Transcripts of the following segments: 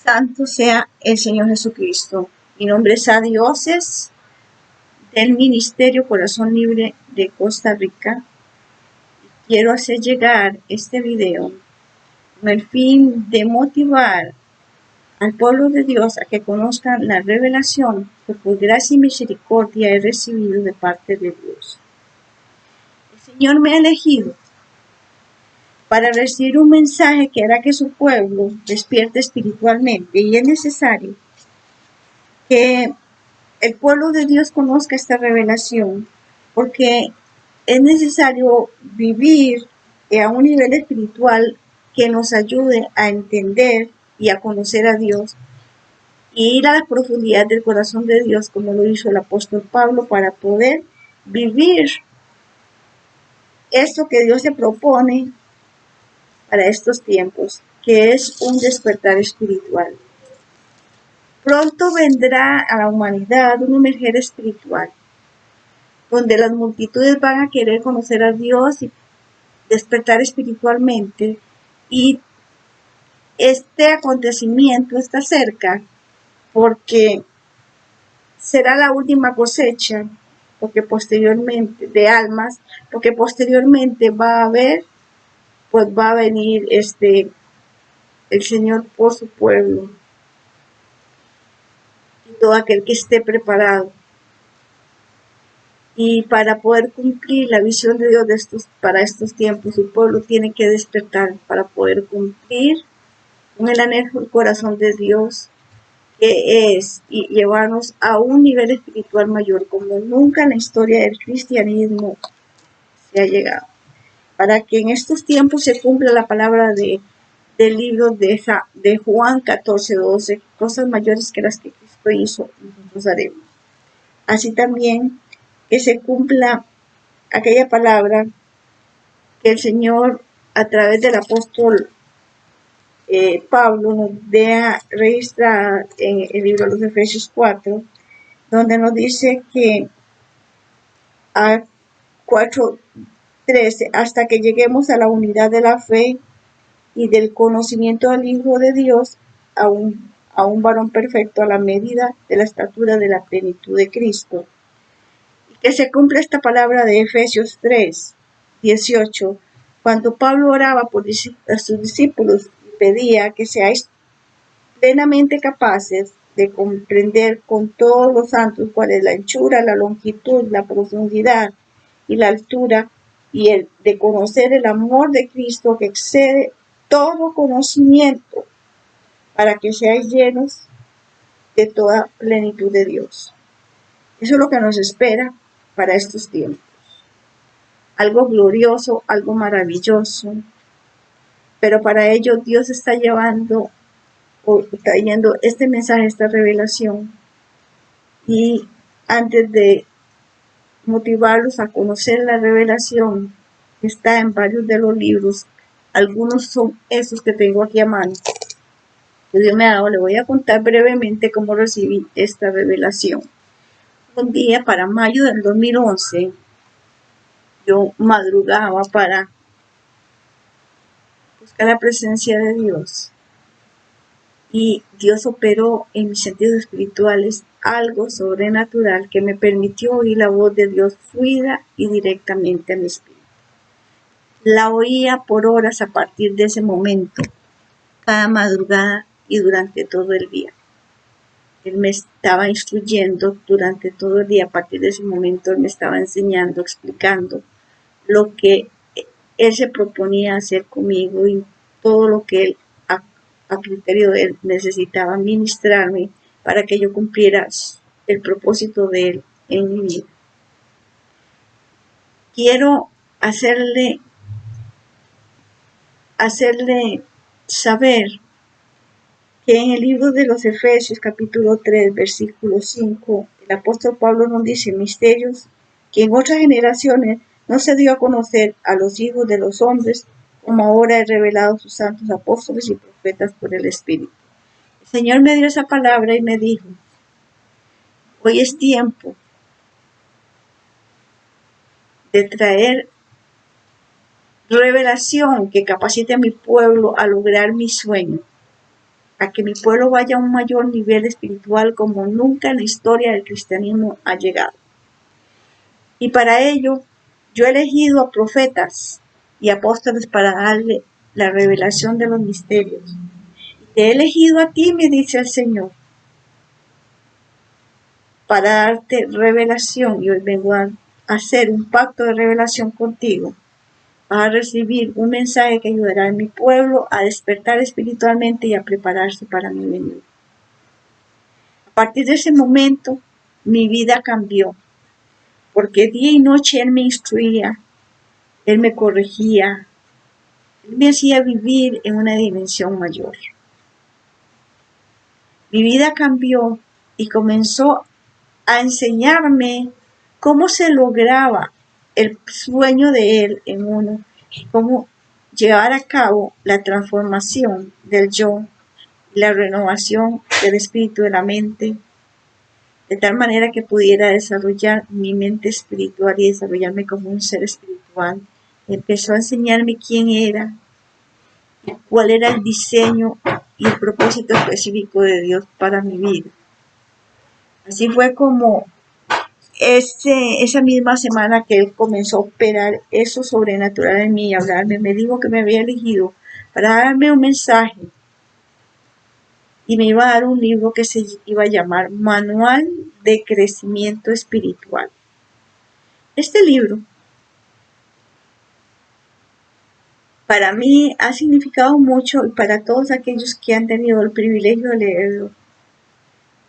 Santo sea el Señor Jesucristo. Mi nombre es Adi Oces, del Ministerio Corazón Libre de Costa Rica. Quiero hacer llegar este video con el fin de motivar al pueblo de Dios a que conozcan la revelación que por gracia y misericordia he recibido de parte de Dios. El Señor me ha elegido para recibir un mensaje que hará que su pueblo despierte espiritualmente, y es necesario que el pueblo de Dios conozca esta revelación, porque es necesario vivir a un nivel espiritual que nos ayude a entender y a conocer a Dios y ir a la profundidad del corazón de Dios, como lo hizo el apóstol Pablo, para poder vivir esto que Dios se propone para estos tiempos, que es un despertar espiritual. Pronto vendrá a la humanidad un emerger espiritual, donde las multitudes van a querer conocer a Dios y despertar espiritualmente, y este acontecimiento está cerca porque será la última cosecha, porque posteriormente de almas, porque posteriormente va a venir el Señor por su pueblo, y todo aquel que esté preparado. Y para poder cumplir la visión de Dios para estos tiempos, su pueblo tiene que despertar para poder cumplir con el anhelo del corazón de Dios, que es y llevarnos a un nivel espiritual mayor, como nunca en la historia del cristianismo se ha llegado. Para que en estos tiempos se cumpla la palabra del libro de Juan 14:12, cosas mayores que las que Cristo hizo, nosotros haremos. Así también que se cumpla aquella palabra que el Señor, a través del apóstol Pablo, nos deja registrar en el libro de los Efesios 4, donde nos dice que a 4:13, hasta que lleguemos a la unidad de la fe y del conocimiento del Hijo de Dios, a un varón perfecto, a la medida de la estatura de la plenitud de Cristo. Y que se cumpla esta palabra de Efesios 3:18, cuando Pablo oraba por sus discípulos y pedía que seáis plenamente capaces de comprender con todos los santos cuál es la anchura, la longitud, la profundidad y la altura, y el de conocer el amor de Cristo que excede todo conocimiento, para que seáis llenos de toda plenitud de Dios. Eso es lo que nos espera para estos tiempos. Algo glorioso, algo maravilloso, pero para ello Dios está llevando o trayendo este mensaje, esta revelación, y antes de motivarlos a conocer la revelación que está en varios de los libros, algunos son esos que tengo aquí a mano, que Dios me ha dado. Le voy a contar brevemente cómo recibí esta revelación. Un día, para mayo del 2011, yo madrugaba para buscar la presencia de Dios, y Dios operó en mis sentidos espirituales algo sobrenatural que me permitió oír la voz de Dios fluida y directamente a mi espíritu. La oía por horas a partir de ese momento, cada madrugada y durante todo el día. Él me estaba instruyendo durante todo el día. A partir de ese momento Él me estaba enseñando, explicando lo que Él se proponía hacer conmigo y todo lo que Él, a criterio de Él, necesitaba ministrarme para que yo cumpliera el propósito de Él en mi vida. Quiero hacerle saber que en el libro de los Efesios, capítulo 3, versículo 5, el apóstol Pablo nos dice misterios que en otras generaciones no se dio a conocer a los hijos de los hombres, como ahora he revelado a sus santos apóstoles y profetas por el Espíritu. El Señor me dio esa palabra y me dijo: hoy es tiempo de traer revelación que capacite a mi pueblo a lograr mi sueño, a que mi pueblo vaya a un mayor nivel espiritual como nunca en la historia del cristianismo ha llegado. Y para ello, yo he elegido a profetas y apóstoles para darle la revelación de los misterios. Te he elegido a ti, me dice el Señor, para darte revelación, y hoy vengo a hacer un pacto de revelación contigo. Vas a recibir un mensaje que ayudará a mi pueblo a despertar espiritualmente y a prepararse para mi venida. A partir de ese momento, mi vida cambió, porque día y noche Él me instruía, Él me corregía, Él me hacía vivir en una dimensión mayor. Mi vida cambió y comenzó a enseñarme cómo se lograba el sueño de Él en uno, cómo llevar a cabo la transformación del yo y la renovación del espíritu de la mente, de tal manera que pudiera desarrollar mi mente espiritual y desarrollarme como un ser espiritual. Empezó a enseñarme quién era, cuál era el diseño y el propósito específico de Dios para mi vida. Así fue como esa misma semana que Él comenzó a operar eso sobrenatural en mí y hablarme, me dijo que me había elegido para darme un mensaje y me iba a dar un libro que se iba a llamar Manual de Crecimiento Espiritual. Este libro para mí ha significado mucho y para todos aquellos que han tenido el privilegio de leerlo.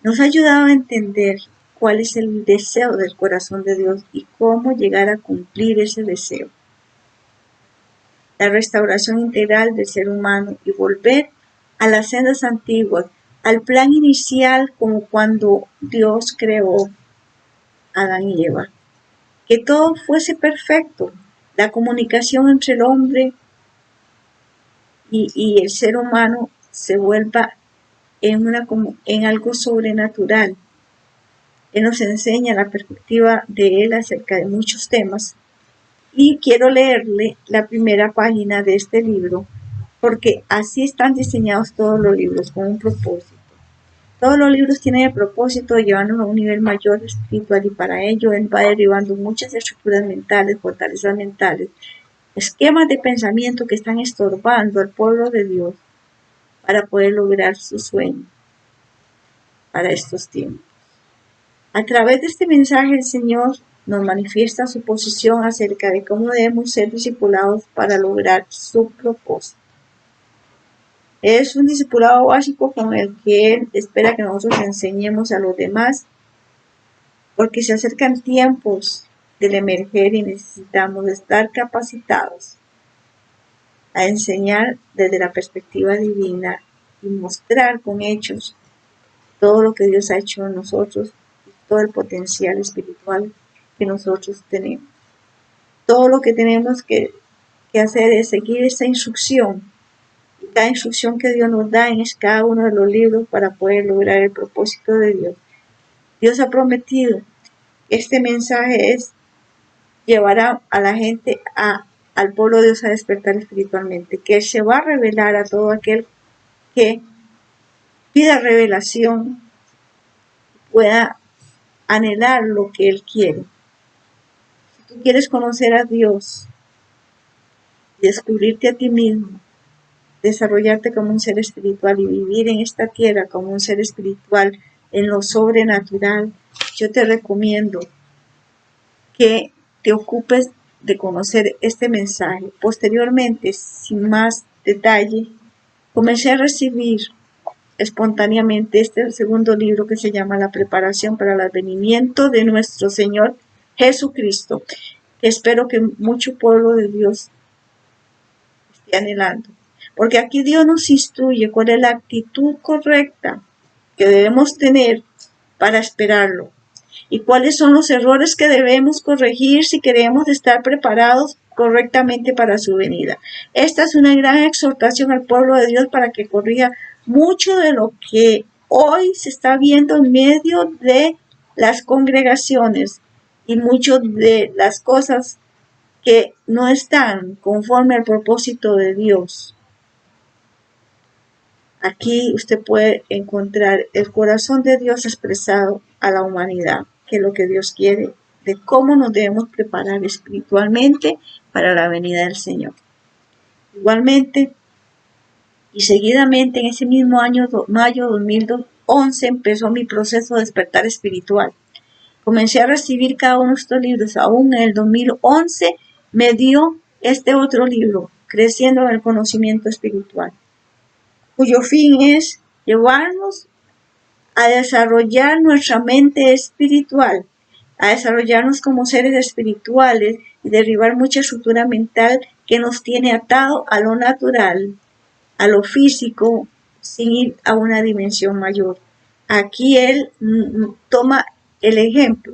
Nos ha ayudado a entender cuál es el deseo del corazón de Dios y cómo llegar a cumplir ese deseo. La restauración integral del ser humano y volver a las sendas antiguas, al plan inicial como cuando Dios creó a Adán y Eva. Que todo fuese perfecto, la comunicación entre el hombre y el ser humano se vuelva en algo sobrenatural. Él nos enseña la perspectiva de Él acerca de muchos temas. Y quiero leerle la primera página de este libro, porque así están diseñados todos los libros, con un propósito. Todos los libros tienen el propósito de llevarnos a un nivel mayor espiritual y para ello Él va derribando muchas estructuras mentales, fortalezas mentales, esquemas de pensamiento que están estorbando al pueblo de Dios para poder lograr su sueño para estos tiempos. A través de este mensaje el Señor nos manifiesta su posición acerca de cómo debemos ser discipulados para lograr su propósito. Es un discipulado básico con el que Él espera que nosotros enseñemos a los demás, porque se acercan tiempos del emerger y necesitamos estar capacitados a enseñar desde la perspectiva divina y mostrar con hechos todo lo que Dios ha hecho en nosotros y todo el potencial espiritual que nosotros tenemos. Todo lo que tenemos que hacer es seguir esta instrucción. Y cada instrucción que Dios nos da en cada uno de los libros para poder lograr el propósito de Dios. Dios ha prometido que este mensaje llevará a la gente, al pueblo de Dios a despertar espiritualmente, que Él se va a revelar a todo aquel que pida revelación, pueda anhelar lo que Él quiere. Si tú quieres conocer a Dios, descubrirte a ti mismo, desarrollarte como un ser espiritual y vivir en esta tierra como un ser espiritual en lo sobrenatural, yo te recomiendo que te ocupes de conocer este mensaje. Posteriormente, sin más detalle, comencé a recibir espontáneamente este segundo libro que se llama La preparación para el advenimiento de nuestro Señor Jesucristo. Espero que mucho pueblo de Dios esté anhelando. Porque aquí Dios nos instruye cuál es la actitud correcta que debemos tener para esperarlo. Y cuáles son los errores que debemos corregir si queremos estar preparados correctamente para su venida. Esta es una gran exhortación al pueblo de Dios para que corrija mucho de lo que hoy se está viendo en medio de las congregaciones y mucho de las cosas que no están conforme al propósito de Dios. Aquí usted puede encontrar el corazón de Dios expresado a la humanidad, que es lo que Dios quiere, de cómo nos debemos preparar espiritualmente para la venida del Señor. Igualmente, y seguidamente en ese mismo año, mayo 2011, empezó mi proceso de despertar espiritual. Comencé a recibir cada uno de estos libros. Aún en el 2011 me dio este otro libro, Creciendo en el Conocimiento Espiritual, cuyo fin es llevarnos a desarrollar nuestra mente espiritual, a desarrollarnos como seres espirituales y derribar mucha estructura mental que nos tiene atado a lo natural, a lo físico, sin ir a una dimensión mayor. Aquí él toma el ejemplo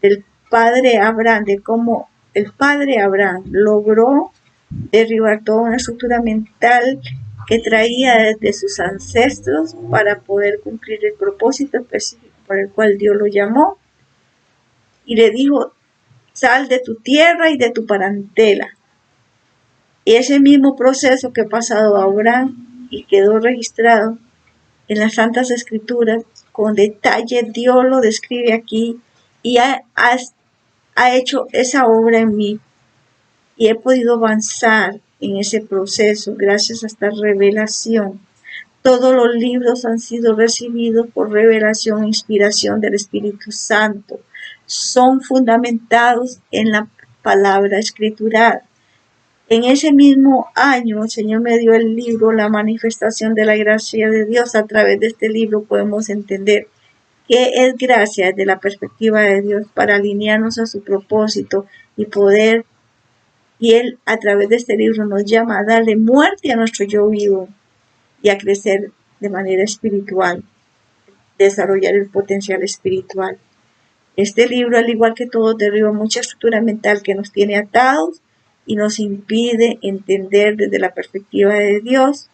del padre Abraham, de cómo el padre Abraham logró derribar toda una estructura mental que traía desde sus ancestros para poder cumplir el propósito específico por el cual Dios lo llamó, y le dijo: sal de tu tierra y de tu parentela. Y ese mismo proceso que ha pasado a Abraham y quedó registrado en las Santas Escrituras, con detalle Dios lo describe aquí, y ha hecho esa obra en mí, y he podido avanzar en ese proceso gracias a esta revelación. Todos los libros han sido recibidos por revelación e inspiración del Espíritu Santo. Son fundamentados en la palabra escritural. En ese mismo año, el Señor me dio el libro La Manifestación de la Gracia de Dios. A través de este libro podemos entender qué es gracia desde la perspectiva de Dios, para alinearnos a su propósito y poder. Y Él, a través de este libro, nos llama a darle muerte a nuestro yo vivo y a crecer de manera espiritual, desarrollar el potencial espiritual. Este libro, al igual que todo, derriba mucha estructura mental que nos tiene atados y nos impide entender desde la perspectiva de Dios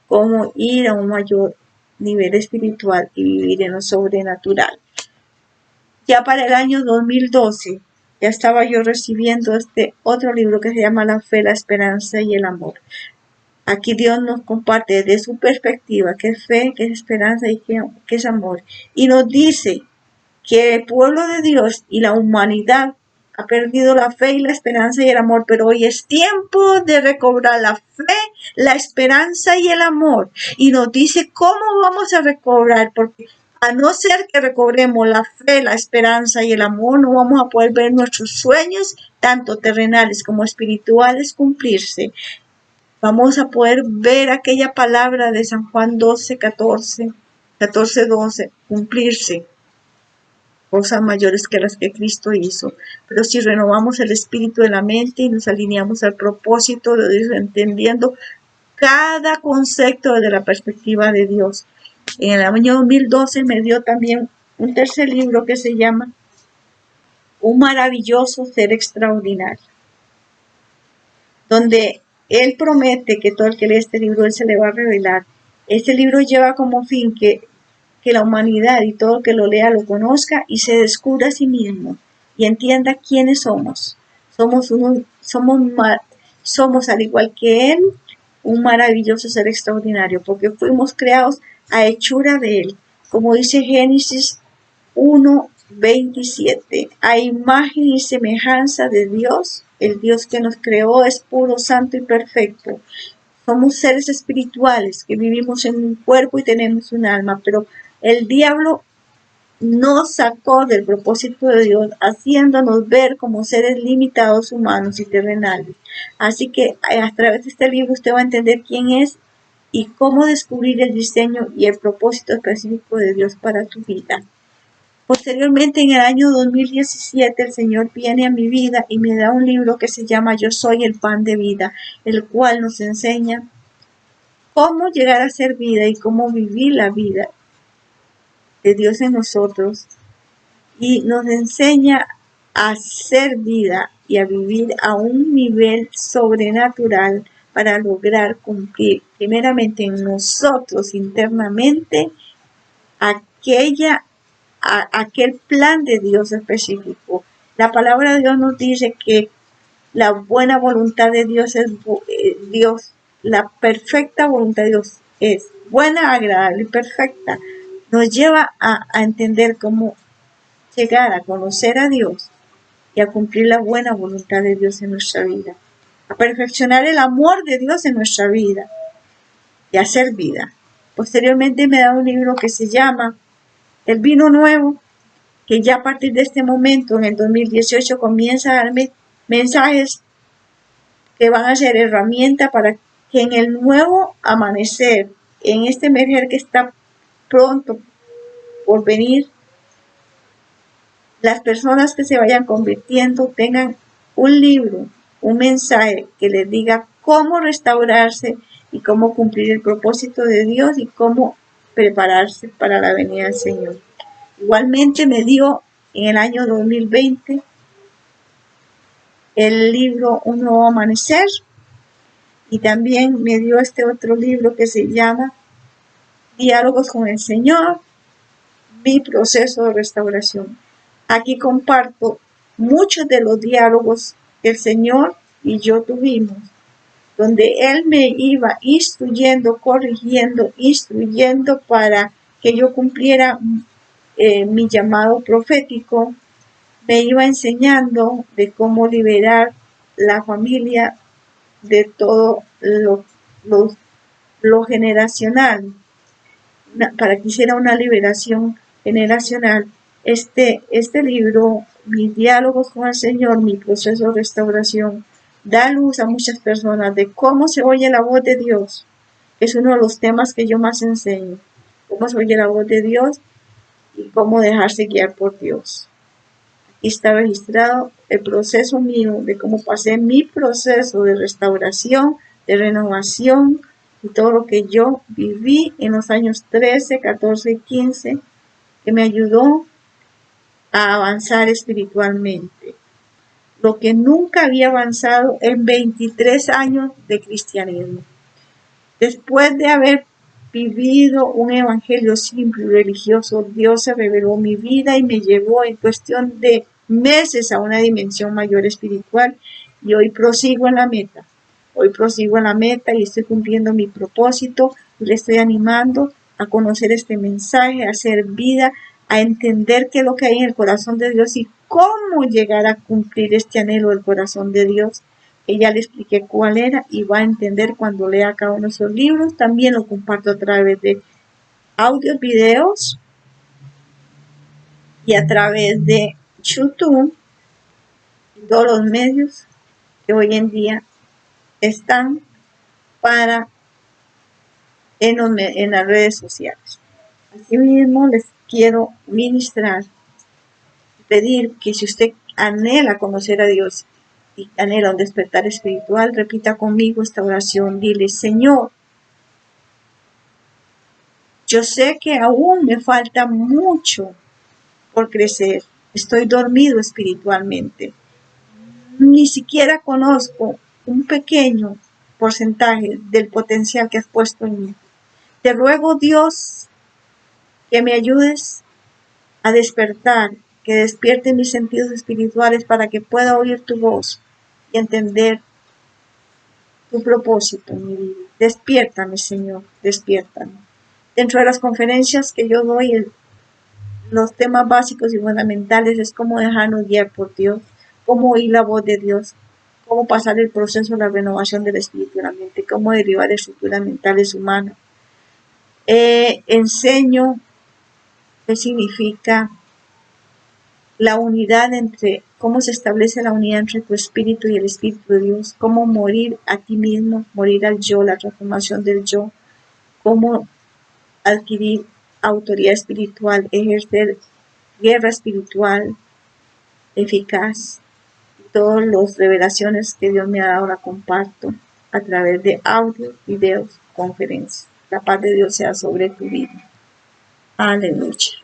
cómo ir a un mayor nivel espiritual y vivir en lo sobrenatural. Ya para el año 2012, ya estaba yo recibiendo este otro libro que se llama La Fe, la Esperanza y el Amor. Aquí Dios nos comparte desde su perspectiva qué es fe, qué es esperanza y qué es amor. Y nos dice que el pueblo de Dios y la humanidad ha perdido la fe y la esperanza y el amor, pero hoy es tiempo de recobrar la fe, la esperanza y el amor. Y nos dice cómo vamos a recobrar, porque a no ser que recobremos la fe, la esperanza y el amor, no vamos a poder ver nuestros sueños, tanto terrenales como espirituales, cumplirse. Vamos a poder ver aquella palabra de San Juan 14:12, cumplirse. Cosas mayores que las que Cristo hizo. Pero si renovamos el espíritu de la mente y nos alineamos al propósito de Dios, entendiendo cada concepto desde la perspectiva de Dios. En el año 2012 me dio también un tercer libro que se llama Un maravilloso ser extraordinario, donde Él promete que todo el que lee este libro, Él se le va a revelar. Este libro lleva como fin que la humanidad y todo el que lo lea lo conozca y se descubra a sí mismo y entienda quiénes somos. Somos al igual que Él, un maravilloso ser extraordinario, porque fuimos creados a hechura de Él. Como dice Génesis 1:27, a imagen y semejanza de Dios, el Dios que nos creó es puro, santo y perfecto. Somos seres espirituales que vivimos en un cuerpo y tenemos un alma, pero el diablo nos sacó del propósito de Dios, haciéndonos ver como seres limitados, humanos y terrenales. Así que a través de este libro usted va a entender quién es y cómo descubrir el diseño y el propósito específico de Dios para tu vida. Posteriormente, en el año 2017, el Señor viene a mi vida y me da un libro que se llama Yo soy el pan de vida, el cual nos enseña cómo llegar a ser vida y cómo vivir la vida de Dios en nosotros, y nos enseña a ser vida y a vivir a un nivel sobrenatural para lograr cumplir primeramente en nosotros internamente aquel plan de Dios específico. La palabra de Dios nos dice que la buena voluntad de Dios es Dios, la perfecta voluntad de Dios es buena, agradable y perfecta. Nos lleva a entender cómo llegar a conocer a Dios y a cumplir la buena voluntad de Dios en nuestra vida, a perfeccionar el amor de Dios en nuestra vida y a hacer vida. Posteriormente me da un libro que se llama El Vino Nuevo, que ya a partir de este momento, en el 2018, comienza a darme mensajes que van a ser herramienta para que en el nuevo amanecer, en este emerger que está pronto por venir, las personas que se vayan convirtiendo tengan un libro, un mensaje que les diga cómo restaurarse y cómo cumplir el propósito de Dios y cómo prepararse para la venida del Señor. Igualmente me dio en el año 2020 el libro Un Nuevo Amanecer, y también me dio este otro libro que se llama Diálogos con el Señor, mi proceso de restauración. Aquí comparto muchos de los diálogos que el Señor y yo tuvimos, donde Él me iba instruyendo, corrigiendo, instruyendo para que yo cumpliera mi llamado profético. Me iba enseñando de cómo liberar la familia de todo lo generacional, para que hiciera una liberación generacional. Este libro, mis diálogos con el Señor, mi proceso de restauración, da luz a muchas personas de cómo se oye la voz de Dios. Es uno de los temas que yo más enseño, cómo se oye la voz de Dios y cómo dejarse guiar por Dios. Aquí está registrado el proceso mío de cómo pasé mi proceso de restauración, de renovación y todo lo que yo viví en los años 13, 14 y 15, que me ayudó a avanzar espiritualmente. Lo que nunca había avanzado en 23 años de cristianismo. Después de haber vivido un evangelio simple y religioso, Dios se reveló mi vida y me llevó en cuestión de meses a una dimensión mayor espiritual, y hoy prosigo en la meta. Hoy prosigo en la meta y estoy cumpliendo mi propósito y le estoy animando a conocer este mensaje, a hacer vida, a entender qué es lo que hay en el corazón de Dios y cómo llegar a cumplir este anhelo del corazón de Dios. Que ya le expliqué cuál era y va a entender cuando lea cada uno de esos libros. También lo comparto a través de audios, videos y a través de YouTube y todos los medios que hoy en día están en las redes sociales. Asimismo, les quiero ministrar y pedir que si usted anhela conocer a Dios y anhela un despertar espiritual, repita conmigo esta oración. Dile: Señor, yo sé que aún me falta mucho por crecer. Estoy dormido espiritualmente. Ni siquiera conozco un pequeño porcentaje del potencial que has puesto en mí. Te ruego, Dios, que me ayudes a despertar, que despierte mis sentidos espirituales para que pueda oír tu voz y entender tu propósito en mi vida. Despiértame, Señor, despiértame. Dentro de las conferencias que yo doy, los temas básicos y fundamentales es cómo dejarnos guiar por Dios, cómo oír la voz de Dios, cómo pasar el proceso de la renovación del espíritu de la mente, cómo derivar estructuras mentales humanas. Enseño qué significa la unidad entre, cómo se establece la unidad entre tu espíritu y el espíritu de Dios, cómo morir a ti mismo, morir al yo, la transformación del yo, cómo adquirir autoridad espiritual, ejercer guerra espiritual eficaz. Todas las revelaciones que Dios me ha dado la comparto a través de audio, videos, conferencias. La paz de Dios sea sobre tu vida. Aleluya.